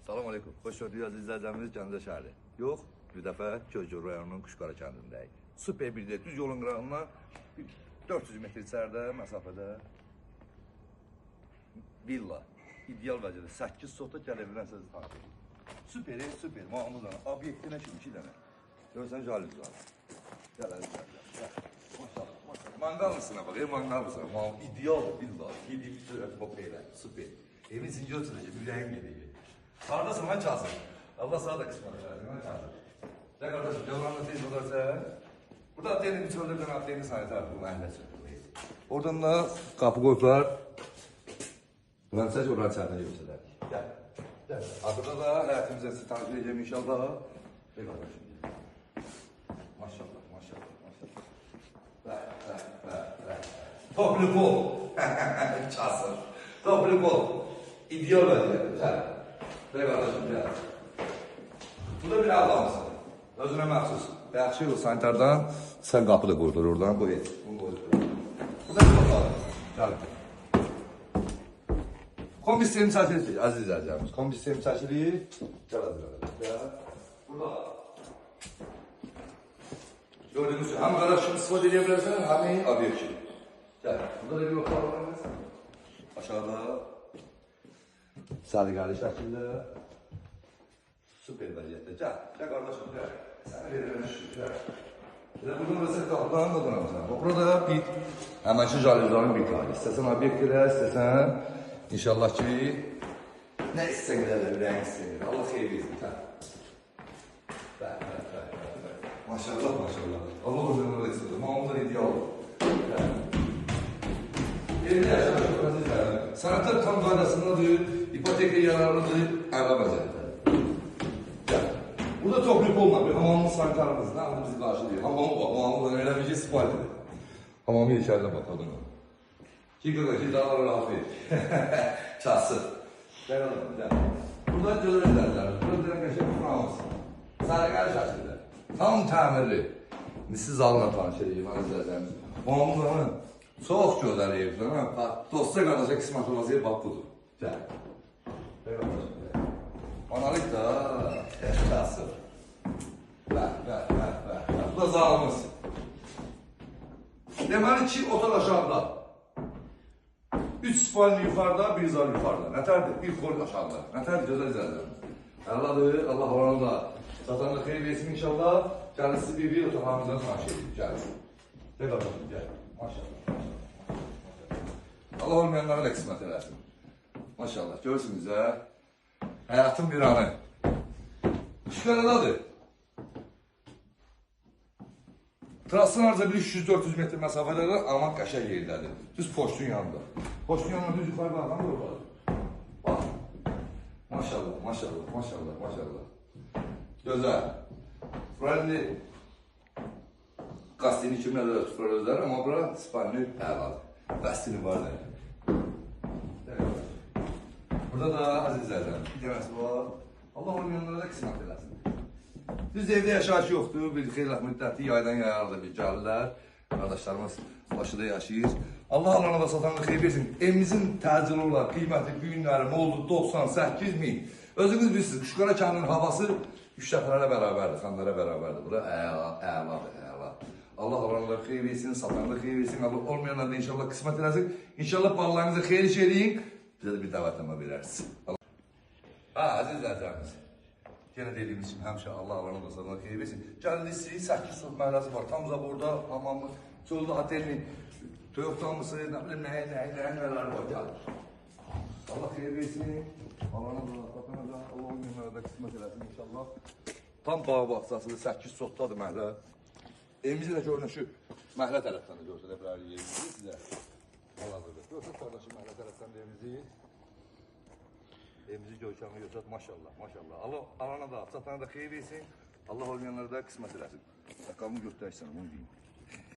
Salam aleyküm. Hoş gördük aziz izləyicilərimiz Gəncə şəhəri. Yox, bir dəfə Gölgür rayonunun Quşqara kəndindəyik. Super bir də düz yolun qırağından 400 metr içəridə məsafədə villa. İdeal vəziyyətdə 8 sotda gələ bilən sizi tanıtır. Super, mamuzdan. Obyektinə kimi 2 dənə. Görürsən jalüz var. Gəl əziz izləyicilər. Maşallah. Mangal mısın bak, mangal mısın? İdeal villa. Yediğimiz sürət super. Evin zincir oturacak, yüreğim geliyor. Haradasın lan çalsın. Allah sana da kısmet versin lan çalsın. Ne kardeşim, Cevran'la teyze olursa. Burada atlerini çöldürden atlerini sanitar bu mahallesi. Oradan da kapı koyuplar. Ulan sadece oradan çağırdan yoksalar. Gel. Gel. Arkada da hayatımıza sizi tanık edeceğim inşallah. Gel kardeşim. Maşallah. Ver. Toplu kol. Çalsın. Toplu kol. İdeal vəziyyətdir. Gel. Gel kardeşim gel. Bu da bir Allah'ımsın. Özüne məxsus. Yaxşı yol sanitardan sen kapı da koydur oradan koy et. Bunu koy. Bu da bir bakalım. Gel. Kombi sistemi çəkili aziz izləyicilərimiz. Kombi sistemi çəkili. Gel aziz. Burada. Gördüğünüz gibi hem garajını istifade edebilirsin hem obyektin. Gel. Burada da bir bakalım. Aşağıda. Səliqəli şəkildə super vəziyyətdə. Gəl qardaşım, gəl. Səni verirəm şükür. Buradan mesela qapıdan da duramısan. Burada bir həmənki jalüzların bir tane. İstəsən obyekt elə, istəsən inşallah ki nə istəsən elə, ürəyin istəyir. Allah xeyir versin. Bəl. Maşallah. Allah özünə istəyir. Mamuzdan ideal. Evdə yaşamışıq. Sənətlər tam qaydasındadır. İpoteka yararlıdır, əla vəziyyətdir. Burada topluluk olmadı. Hamamın sanitarımızda bizi qarşılayır. Hamamı bak, hamamı elə bir siparidir. Hamamı içərdə bakalım. Ki dağlara rahat verir. Çası. Gel alalım, gel. Burada gözəl edərlər. Burada deyən qəşək kuramız. Səliqəli şəkildə. Tam təmirli. Siz alına tanış edeyim, əzizlərimiz. Hamamın çox gözəl evdir. Dosta qardaşa qismət olası bax budur. Gel. Analık da yaşasın. Ver. Bu da zalımız. Deməli ki, otel aşağıda. 3 spalni yukarıda, 1 zal yukarıda. Nətərdir? 1 kol aşağıda. Nətərdir? Gözəl izləyicilərimiz. Allah'dır, Allah oranı da. Satanı xeyir versin inşallah. Gəlin sizi bir otaqlarımızdan tanış edin. Gəlin. Gel qardaşım, gel. Maşallah. Allah olmayanlara da qismət eləsin. Maşallah, görürsünüz ha. Hayatın bir anı. Quşqaradadır. Trasın harca bir 300-400 metr məsafədədir, amma qəşəng yerdədir. Düz poçtun yanında. Poçtun yanında düz yukarı baxan buradır. Bak. Maşallah. Gözəl. Friendly. Qastini kimlərdə də tutur özlər, amma bura spalni əladır. Qastini var da. Burada da azizlərdən bir dənəsi var. Allah olmayanlara da qismət eləsin. Düz evdə yaşayış yoxdur. Bir xeyli müddətli yaydan yayarda bir gəlirlər. Qardaşlarımız başında yaşayır. Allah alana da satanı xeyir versin. Evimizin təcili olar, qiyməti bu günlərim oldu 98 min. Özünüz bilirsiniz, Quşqara kəndinin havası 3 dəfələrlə bərabərdir, xanlara bərabərdir. Bura əladır. Allah alanlara xeyir versin, satanı xeyir versin. Allah olmayanlara da inşallah qismət eləsin. İnşallah bağlarınıza xeyir iş eləyin. Bize de bir davetleme verersin. Aziz izləyicilərimiz. Yenə dediyimiz kimi həmişə Allah alanı da sana xeyir versin. Gəldisi 8 sot məhəlləsi var. Tam da burada hamamı, çöldə otelini, Toyota'mısı, nə bilim nələr var. Gəl. Allah xeyir versin. Alana da, satana da, Allah günlərə də qismət eləsin inşallah. Tam bağ bağçasıdır, 8 sotdadır məhəllə. Evimizi də görünür şu məhəllə tərəfdən də görsələ bilərik evimizi sizə. Hal-hazırda. Görsət qardaşım məhəllə tərəfdən də evimizi görkəmli görsət maşallah. Allah alana da, satana da xeyir versin. Allah olmayanlara da qismət eləsin. Rakamını göstərsən, onu deyim.